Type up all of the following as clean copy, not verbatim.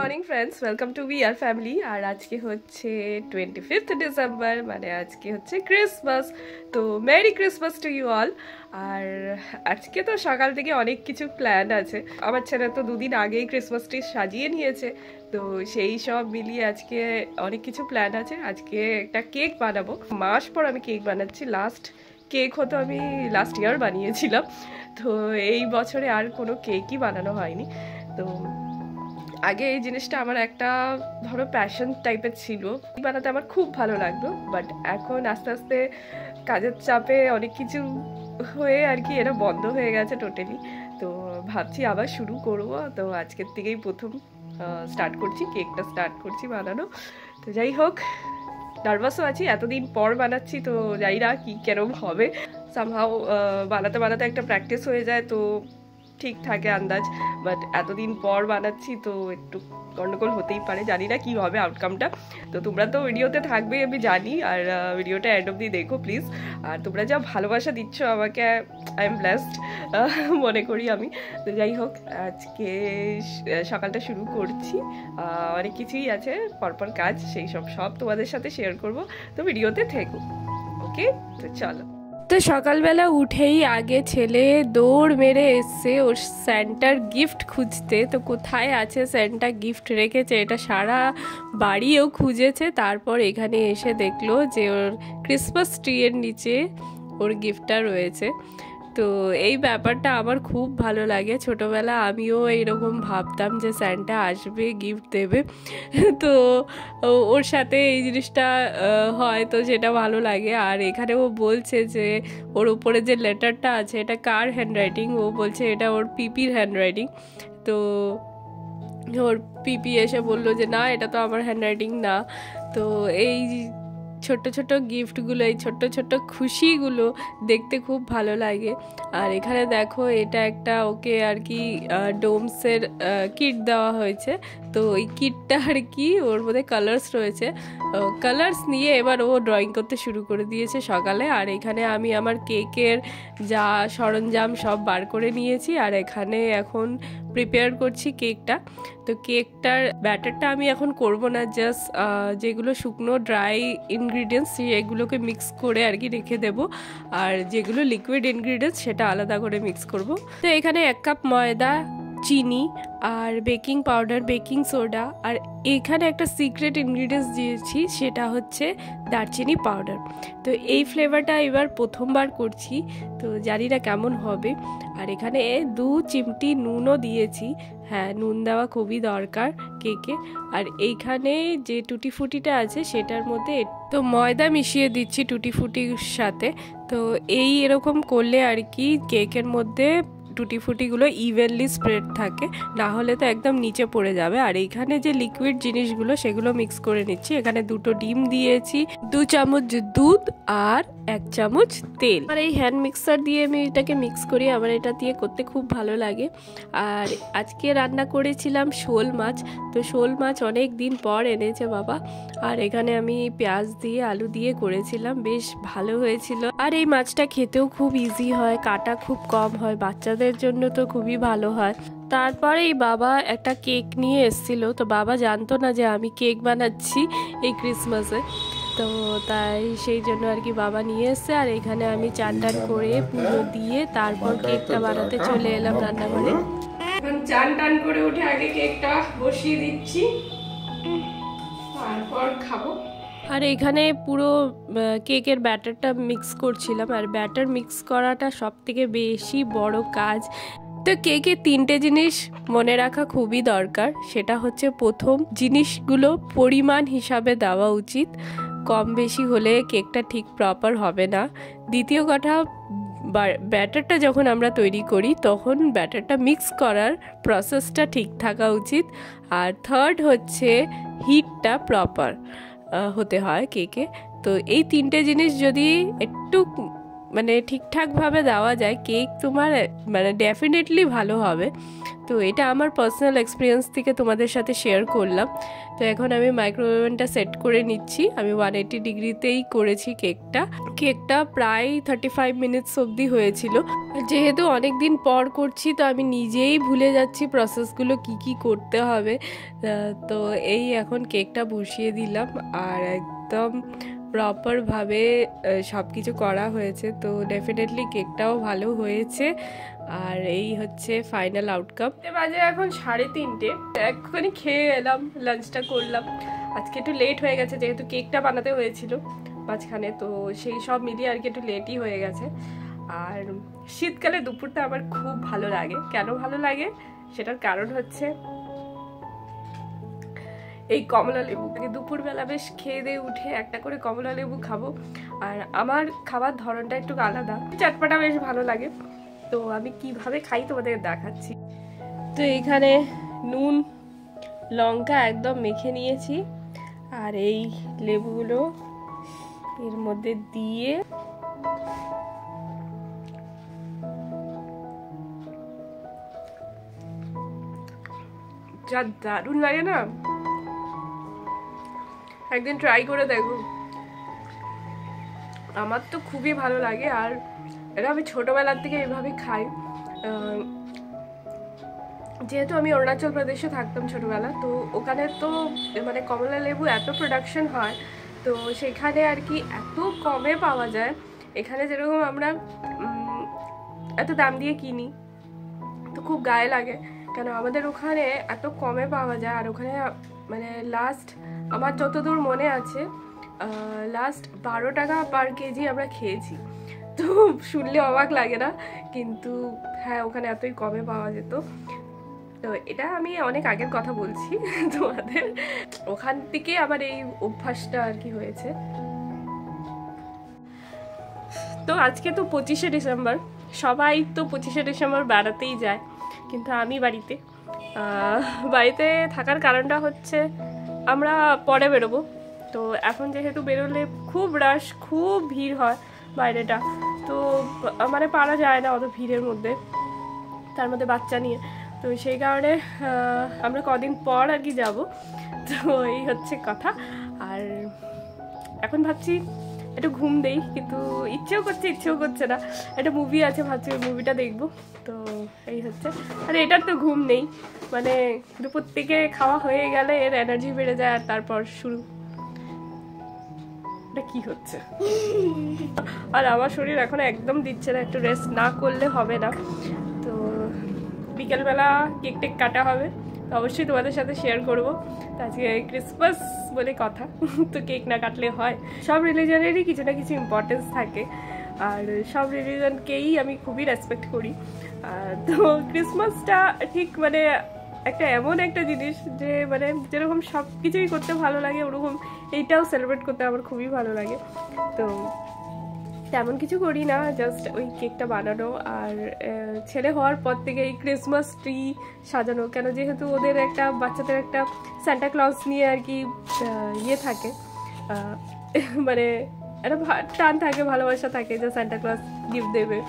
Morning friends, welcome to BR family. আর আজকে হচ্ছে 25th ডিসেম্বর, মানে আজকে হচ্ছে ক্রিসমাস। তো merry Christmas to you all. আর আজকে তো সকাল থেকে অনেক কিছু প্ল্যান আছে। আমার ছেলে তো দুদিন আগেই ক্রিসমাস ট্রি সাজিয়ে নিয়েছে, তো সেই সব মিলিয়ে আজকে অনেক কিছু প্ল্যান আছে। আজকে একটা কেক বানাবো, মাস পর আমি কেক বানাচ্ছি। লাস্ট কেক হতো আমি লাস্ট ইয়ার বানিয়েছিলাম, তো এই বছরে আর কোনো কেকই বানানো হয়নি। তো আগে এই জিনিসটা আমার একটা ধরো প্যাশন টাইপের ছিল, বানাতে আমার খুব ভালো লাগতো, বাট এখন আস্তে আস্তে কাজের চাপে অনেক কিছু হয়ে আর কি এটা বন্ধ হয়ে গেছে টোটালি। তো ভাবছি আবার শুরু করবো। তো আজকের থেকেই প্রথম স্টার্ট করছি, কেকটা স্টার্ট করছি বানানো। তো যাই হোক, নার্ভাসও আছি, এতদিন পর বানাচ্ছি, তো জানি না কি কেরম হবে। সামহাও বানাতে বানাতে একটা প্র্যাকটিস হয়ে যায়, তো ঠিক থাকে আন্দাজ। বাট এতদিন পর বানাচ্ছি, তো একটু গন্ডগোল হতেই পারে, জানি না কি হবে আউটকামটা। তো তোমরা তো ভিডিওতে থাকবে আমি জানি, আর ভিডিওটা এন্ড অবধি দেখো প্লিজ। আর তোমরা যা ভালোবাসা দিচ্ছ আমাকে, আই এম ব্লেসড মনে করি আমি। তো যাই হোক, আজকে সকালটা শুরু করছি। অনেক কিছুই আছে পরপর কাজ, সেই সব তোমাদের সাথে শেয়ার করব, তো ভিডিওতে থেকো। ওকে, তো চলো। তো সকালবেলা উঠেই আগে ছেলে দৌড় মেরে এসছে ওর স্যান্টার গিফট খুঁজতে। তো কোথায় আছে স্যান্টা গিফট রেখেছে এটা সারা বাড়িও খুঁজেছে, তারপর এখানে এসে দেখলো যে ওর ক্রিসমাস ট্রি এর নিচে ওর গিফটটা রয়েছে। তো এই ব্যাপারটা আমার খুব ভালো লাগে। ছোটোবেলা আমিও এইরকম ভাবতাম যে স্যান্টা আসবে, গিফট দেবে, তো ওর সাথে এই জিনিসটা হয়, তো সেটা ভালো লাগে। আর এখানে ও বলছে যে ওর উপরে যে লেটারটা আছে এটা কার হ্যান্ডরাইটিং, ও বলছে এটা ওর পিপির হ্যান্ডরাইটিং। তো ওর পিপি এসে বললো যে না, এটা তো আমার হ্যান্ডরাইটিং না। তো এই ছোট্ট ছোট্ট গিফটগুলো, এই ছোট্ট ছোট্ট খুশিগুলো দেখতে খুব ভালো লাগে। আর এখানে দেখো, এটা একটা ওকে আর কি ডোমসের কিট দেওয়া হয়েছে। তো ওই কিটটা আর কি ওর মধ্যে কালার্স রয়েছে, কালার্স নিয়ে এবার ও ড্রয়িং করতে শুরু করে দিয়েছে সকালে। আর এখানে আমি আমার কেকের যা সরঞ্জাম সব বার করে নিয়েছি, আর এখানে এখন প্রিপেয়ার করছি কেকটা। তো কেকটার ব্যাটারটা আমি এখন করব না, জাস্ট যেগুলো শুকনো ড্রাই ইনগ্রিডিয়েন্টস সেগুলোকে মিক্স করে আর কি রেখে দেব, আর যেগুলো লিকুইড ইনগ্রিডিয়েন্টস সেটা আলাদা করে মিক্স করব। তো এখানে 1 কাপ ময়দা, চিনি আর বেকিং পাউডার, বেকিং সোডা, আর এখানে একটা সিক্রেট ইনগ্রিডিয়েন্টস দিয়েছি, সেটা হচ্ছে দারচিনি পাউডার। তো এই ফ্লেভারটা এবার প্রথমবার করছি, তো জানি না কেমন হবে। আর এখানে 2 চিমটি নুনও দিয়েছি। হ্যাঁ, নুন দেওয়া খুবই দরকার কেকে। আর এইখানে যে টুটি ফুটিটা আছে সেটার মধ্যে তো ময়দা মিশিয়ে দিচ্ছি টুটি ফুটির সাথে। তো এই এরকম করলে আর কি কেকের মধ্যে টুটি ফুটিগুলো ইভেনলি স্প্রেড থাকে, না হলে তো একদম নিচে পড়ে যাবে। আর এইখানে যে লিকুইড জিনিসগুলো সেগুলো মিক্স করে নিচ্ছি। এখানে 2টো ডিম দিয়েছি, 2 চামচ দুধ আর 1 চামচ তেল। আর এই হ্যান্ড মিক্সার দিয়ে আমি এটাকে মিক্স করি, আমার এটা দিয়ে করতে খুব ভালো লাগে। আর আজকে রান্না করেছিলাম শোল মাছ। তো শোল মাছ অনেক দিন পর এনেছে বাবা, আর এখানে আমি পেঁয়াজ দিয়ে আলু দিয়ে করেছিলাম, বেশ ভালো হয়েছিল। আর এই মাছটা খেতেও খুব ইজি হয়, কাটা খুব কম হয়, বাচ্চাদের জন্য তো খুবই ভালো হয়। তারপরেই বাবা একটা কেক নিয়ে এসেছিল। তো বাবা জানতো না যে আমি কেক বানাচ্ছি এই ক্রিসমাসে, তো তাই সেই জন্য আর কি বাবা নিয়ে এসছে। আর এখানে আমি চান টান করে পুজো দিয়ে তারপর কেকটা বানাতে চলে এলাম রান্নাঘরে। এখন চান টান করে উঠে আগে কেকটা বসিয়ে দিচ্ছি, তারপর খাবো। আর এখানে পুরো কেকের ব্যাটারটা মিক্স করছিলাম, আর ব্যাটার মিক্স করাটা সব থেকে বেশি বড় কাজ। তো কেকে 3টে জিনিস মনে রাখা খুবই দরকার। সেটা হচ্ছে, প্রথম জিনিসগুলো পরিমাণ হিসাবে দেওয়া উচিত, কম বেশি হলে কেকটা ঠিক প্রপার হবে না। দ্বিতীয় কথা, ব্যাটারটা যখন আমরা তৈরি করি তখন ব্যাটারটা মিক্স করার প্রসেসটা ঠিক থাকা উচিত। আর থার্ড হচ্ছে, হিটটা প্রপার হতে হয় কেকে। তো এই 3টে জিনিস যদি একটু মানে ঠিকঠাকভাবে দেওয়া যায়, কেক তোমার মানে ডেফিনেটলি ভালো হবে। তো এটা আমার পার্সোনাল এক্সপিরিয়েন্স থেকে তোমাদের সাথে শেয়ার করলাম। তো এখন আমি মাইক্রোওয়েভটা সেট করে নিচ্ছি। আমি 180 ডিগ্রিতেই করেছি কেকটা প্রায় 35 মিনিটস অবধি হয়েছিল। যেহেতু অনেক দিন পর করছি, তো আমি নিজেই ভুলে যাচ্ছি প্রসেসগুলো কি করতে হবে। তো এই এখন কেকটা বসিয়ে দিলাম, আর একদম প্রপারভাবে সব কিছু করা হয়েছে। তো ডেফিনেটলি কেকটাও ভালো হয়েছে। আর এই হচ্ছে ফাইনাল আউটকাম। বাজে এখন 3:30, এক্ষুনি খেয়ে এলাম, লাঞ্চটা করলাম। আজকে একটু লেট হয়ে গেছে যেহেতু কেকটা বানাতে হয়েছিল মাঝখানে, তো সেই সব মিলিয়ে আর কি একটু লেটই হয়ে গেছে। আর শীতকালে দুপুরটা আমার খুব ভালো লাগে। কেন ভালো লাগে সেটার কারণ হচ্ছে এই কমলা লেবু। দুপুরবেলা বেশ খেয়ে দিয়ে উঠে একটা করে কমলা লেবু খাবো। আর আমার খাবার ধরনটা একটু আলাদা, চটপটা বেশ ভালো লাগে। তো আমি কিভাবে খাই তোমাদের দেখাচ্ছি। তো এখানে নুন লঙ্কা একদম মেখে নিয়েছি, আর এই লেবুগুলো এর মধ্যে দিয়ে যা দারুণ লাগে না, একদিন ট্রাই করে দেখো। আমার তো খুবই ভালো লাগে। আর এটা আমি ছোটবেলার থেকে এভাবে খাই। যেহেতু আমি অরুণাচল প্রদেশে থাকতাম ছোটবেলা, তো ওখানে তো মানে কমলা লেবু এত প্রোডাকশন হয়, তো সেখানে আর কি এত কমে পাওয়া যায়। এখানে যেরকম আমরা এত দাম দিয়ে কিনি, তো খুব গায়ে লাগে কেন আমাদের ওখানে এত কমে পাওয়া যায়। আর ওখানে মানে লাস্ট আমার যতদূর মনে আছে, লাস্ট 12 টাকা পার কেজি আমরা খেয়েছি। তো শুনলে অবাক লাগে না, কিন্তু হ্যাঁ ওখানে এতই কমে পাওয়া যেত। তো এটা আমি অনেক আগের কথা বলছি তোমাদের, ওখান থেকে আমার এই অভ্যাসটা আর কি হয়েছে। তো আজকে তো 25শে ডিসেম্বর, সবাই তো 25শে ডিসেম্বর বেড়াতেই যায়, কিন্তু আমি বাড়িতে থাকার কারণটা হচ্ছে আমরা পরে বেরোবো। তো এখন যেহেতু বেরোলে খুব রাশ, খুব ভিড় হয় বাইরেটা, তো মানে পারা যায় না অত ভিড়ের মধ্যে, তার মধ্যে বাচ্চা নিয়ে। তো সেই কারণে আমরা কদিন পর আর কি যাবো। তো এই হচ্ছে কথা। আর এখন ভাবছি একটু ঘুম দেই, কিন্তু ইচ্ছেও করছে না। একটা মুভি আছে, ভাবছি ওই মুভিটা দেখবো। তো এই হচ্ছে। আর এটার তো ঘুম নেই, মানে দুপুর থেকে খাওয়া হয়ে গেলে এর এনার্জি বেড়ে যায়, আর তারপর শুরু। এটা কি হচ্ছে? আর আমার শরীর এখন একদম দিচ্ছে না, একটু রেস্ট না করলে হবে না। তো বিকেলবেলা কেক টেক কাটা হবে, তো অবশ্যই তোমাদের সাথে শেয়ার করবো। তো আজকে ক্রিসমাস বলে কথা, তো কেক না কাটলে হয়? সব রিলিজনেরই কিছু না কিছু ইম্পর্টেন্স থাকে, আর সব রিলিজনকেই আমি খুবই রেসপেক্ট করি। তো ক্রিসমাসটা ঠিক মানে একটা এমন একটা জিনিস যে মানে যেরকম সব কিছুই করতে ভালো লাগে, ওরকম এইটাও সেলিব্রেট করতে আমার খুবই ভালো লাগে। তো তেমন কিছু করি না, জাস্ট ওই কেকটা বানানো। আর ছেলে হওয়ার পর থেকে এই ক্রিসমাস ট্রি সাজানো, কেন যেহেতু ওদের একটা বাচ্চাদের একটা সান্টা ক্লজ নিয়ে আর কি ইয়ে থাকে, মানে একটা টান থাকে, ভালোবাসা থাকে যে সান্টা ক্লজ গিফট দেবে,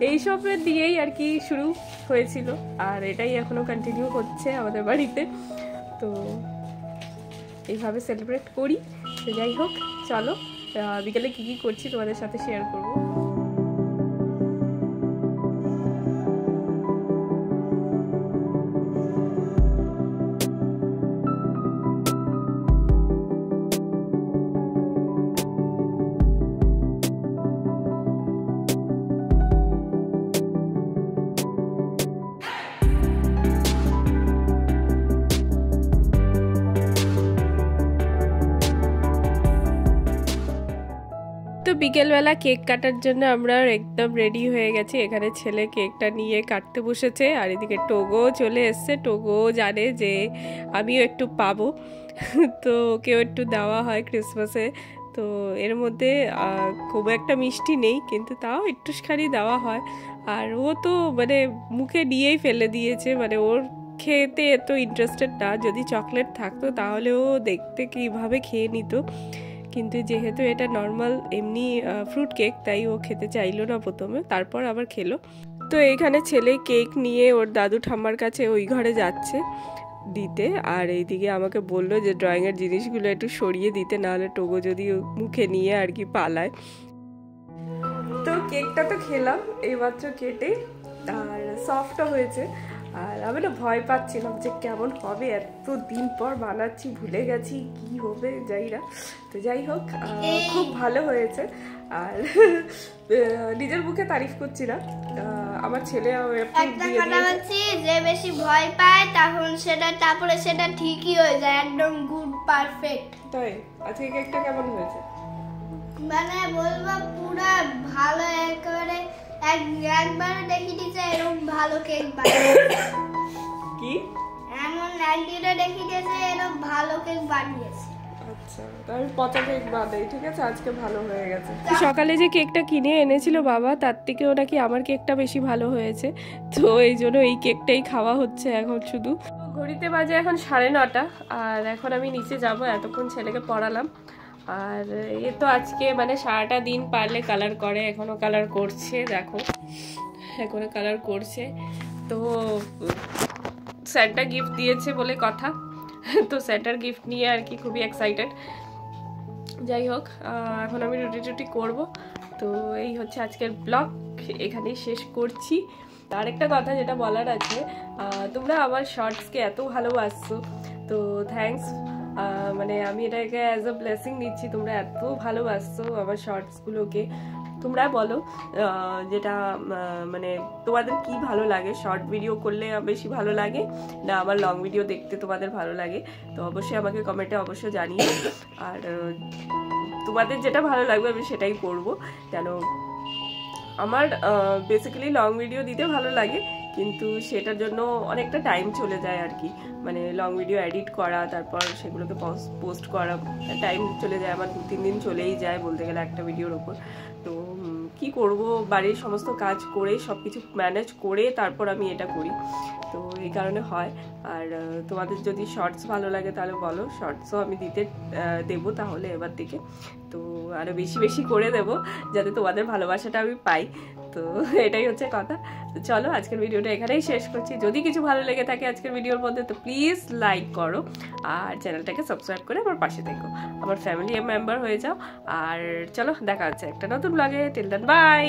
এইসবের দিয়েই আর কি শুরু হয়েছিল। আর এটাই এখনো কন্টিনিউ হচ্ছে আমাদের বাড়িতে। তো এইভাবে সেলিব্রেট করি। তো যাই হোক, চলো বিকেলে কী করছি তোমাদের সাথে শেয়ার করবো। তো বিকেলবেলা কেক কাটার জন্য আমরা একদম রেডি হয়ে গেছি। এখানে ছেলে কেকটা নিয়ে কাটতে বসেছে, আর এদিকে টোগো চলে এসছে। টোগো জানে যে আমিও একটু পাবো, তো ওকেও একটু দেওয়া হয় ক্রিসমাসে। তো এর মধ্যে খুব একটা মিষ্টি নেই, কিন্তু তাও একটুখানি দেওয়া হয়। আর ও তো মানে মুখে নিয়েই ফেলে দিয়েছে, মানে ওর খেতে এত ইন্টারেস্টেড না। যদি চকলেট থাকতো তাহলে ও দেখতে কীভাবে খেয়ে নিত, কিন্তু যেহেতু এটা নর্মাল এমনি ফ্রুট কেক, তাই ও খেতে চাইলো না প্রথমে, তারপর আবার খেলো। তো এইখানে ছেলে কেক নিয়ে ওর দাদু ঠাম্মার কাছে ওই ঘরে যাচ্ছে দিতে, আর এইদিকে আমাকে বললো যে ড্রয়িংয়ের জিনিসগুলো একটু সরিয়ে দিতে, নাহলে টোগো যদি মুখে নিয়ে আর কি পালায়। তো কেকটা তো খেলাম এইমাত্র কেটে, আর সফটও হয়েছে। আর আমি না ভয় পাচ্ছিলাম যে কেমন হবে, এত দিন পর বানাচ্ছি, ভুলে গেছি কি হবে যাই না। তো যাই হোক, খুব ভালো হয়েছে। আর নিজের মুখে তারিফ করছি না, আমার ছেলে যে বেশি ভয় পায় তখন তারপরে সেটা ঠিকই হয়ে যায়, একদম গুড পারফেক্ট। তাই আজকে কেকটা কেমন হয়েছে? মানে বলবো পুরো ভালো, একেবারে একবার দেখি দিয়েছে এরকম ভালো কেক বানিয়ে। কি এমন একদিনে দেখি দিয়েছে এরকম ভালো কেক বানিয়েছে। আচ্ছা, আমি পচা কেক বানাই, ঠিক আছে, আজকে ভালো হয়ে গেছে। সকালে যে কেকটা কিনে এনেছিল বাবা, তার থেকেও নাকি আমার কেকটা বেশি ভালো হয়েছে, তো এই জন্য এই কেকটাই খাওয়া হচ্ছে এখন শুধু। ঘড়িতে বাজে এখন 9:30, আর এখন আমি নিচে যাব, এতক্ষণ ছেলেকে পড়ালাম। আর এ তো আজকে মানে সারাটা দিন পারলে কালার করে, এখনো কালার করছে, দেখো এখনো কালার করছে। তো স্যান্টা গিফট দিয়েছে বলে কথা, তো স্যান্টার গিফট নিয়ে আর কি খুবই এক্সাইটেড। যাই হোক, এখন আমি রুটি টুটি করবো। তো এই হচ্ছে আজকের ব্লগ, এখানেই শেষ করছি। আরেকটা কথা যেটা বলার আছে, তোমরা আমার শর্টসকে এত ভালোবাসছো, তো থ্যাঙ্কস। মানে আমি এটাকে অ্যাজ আ ব্লেসিং নিচ্ছি, তোমরা এত ভালোবাসছো আমার শর্টসগুলোকে। তোমরা বলো যেটা মানে তোমাদের কি ভালো লাগে, শর্ট ভিডিও করলে বেশি ভালো লাগে না আমার লং ভিডিও দেখতে তোমাদের ভালো লাগে? তো অবশ্যই আমাকে কমেন্টে অবশ্যই জানিও। আর তোমাদের যেটা ভালো লাগবে আমি সেটাই করব, কেন আমার বেসিক্যালি লং ভিডিও দিতে ভালো লাগে, কিন্তু সেটার জন্য অনেকটা টাইম চলে যায় আর কি। মানে লং ভিডিও এডিট করা, তারপর সেগুলোকে পোস্ট করা, টাইম চলে যায় আমার, 2-3 দিন চলেই যায় বলতে গেলে একটা ভিডিওর ওপর। তো কি করব, বাড়ির সমস্ত কাজ করে সব কিছু ম্যানেজ করে তারপর আমি এটা করি, তো এই কারণে হয়। আর তোমাদের যদি শর্টস ভালো লাগে তাহলে বলো, শর্টসও আমি দেবো তাহলে এবার থেকে, তো আরও বেশি বেশি করে দেবো যাতে তোমাদের ভালোবাসাটা আমি পাই। তো এটাই হচ্ছে কথা। তো চলো আজকের ভিডিওটা এখানেই শেষ করছি। যদি কিছু ভালো লেগে থাকে আজকের ভিডিওর মধ্যে তো প্লিজ লাইক করো, আর চ্যানেলটাকে সাবস্ক্রাইব করে আমার পাশে থেকো, আমার ফ্যামিলি মেম্বার হয়ে যাও। আর চলো দেখা হচ্ছে একটা নতুন ব্লগে, টিল দেন বাই।